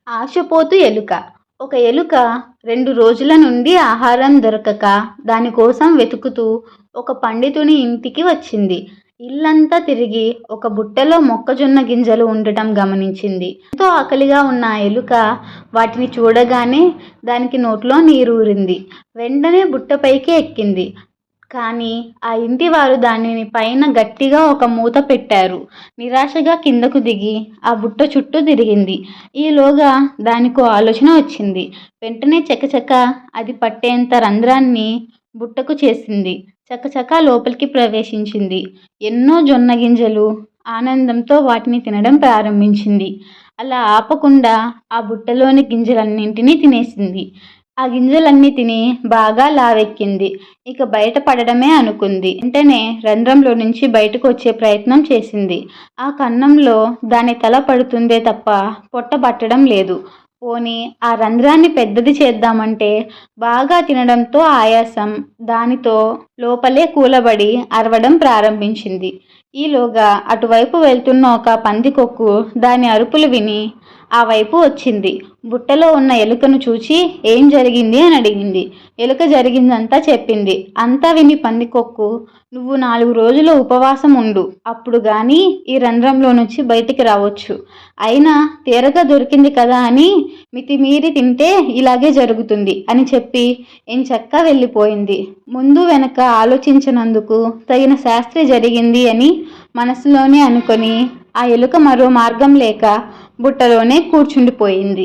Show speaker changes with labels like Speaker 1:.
Speaker 1: ఆశపోతు ఎలుక. ఒక ఎలుక 2 రోజుల నుండి ఆహారం దొరకక దానికోసం వెతుకుతూ ఒక పండితుని ఇంటికి వచ్చింది. ఇల్లంతా తిరిగి ఒక బుట్టలో మొక్కజొన్న గింజలు ఉండటం గమనించింది. ఎంతో ఆకలిగా ఉన్న ఆ ఎలుక వాటిని చూడగానే దానికి నోట్లో నీరూరింది. వెంటనే బుట్టపైకి ఎక్కింది. కానీ ఆ ఇంటివారు దానిని పైన గట్టిగా ఒక మూత పెట్టారు. నిరాశగా కిందకు దిగి ఆ బుట్ట చుట్టూ తిరిగింది. ఈలోగా దానికో ఆలోచన వచ్చింది. వెంటనే చకచక అది పట్టేంత రంధ్రాన్ని బుట్టకు చేసింది. చకచకా లోపలికి ప్రవేశించింది. ఎన్నో జొన్న గింజలు. ఆనందంతో వాటిని తినడం ప్రారంభించింది. అలా ఆపకుండా ఆ బుట్టలోని గింజలన్నింటినీ తినేసింది. ఆ గింజలన్నీ తిని బాగా లావెక్కింది. ఇక బయట పడడమే అనుకుంది. వెంటనే రంధ్రంలో నుంచి బయటకు వచ్చే ప్రయత్నం చేసింది. ఆ కన్నంలో దాని తల పడుతుందే తప్ప పొట్ట పట్టడం లేదు. పోనీ ఆ రంధ్రాన్ని పెద్దది చేద్దామంటే బాగా తినడంతో ఆయాసం దానితో లోపలే కూలబడి అరవడం ప్రారంభించింది. ఈలోగా అటువైపు వెళ్తున్న ఒక పందికొక్కు దాని అరుపులు విని ఆ వైపు వచ్చింది. బుట్టలో ఉన్న ఎలుకను చూచి ఏం జరిగింది అని అడిగింది. ఎలుక జరిగిందంతా చెప్పింది. అంతా విని పందికొక్కు, నువ్వు 4 రోజులు ఉపవాసం ఉండు. అప్పుడు గాని ఈ రంధ్రంలో నుంచి బయటికి రావచ్చు. అయినా తేరగా దొరికింది కదా అని మితిమీరి తింటే ఇలాగే జరుగుతుంది అని చెప్పి ఎంచక్కా వెళ్ళిపోయింది. ముందు వెనక ఆలోచించనందుకు తగిన శాస్త్రి జరిగింది అని మనసులోనే అనుకొని ఆ ఎలుక మరో మార్గం లేక బుట్టలోనే కూర్చుండిపోయింది.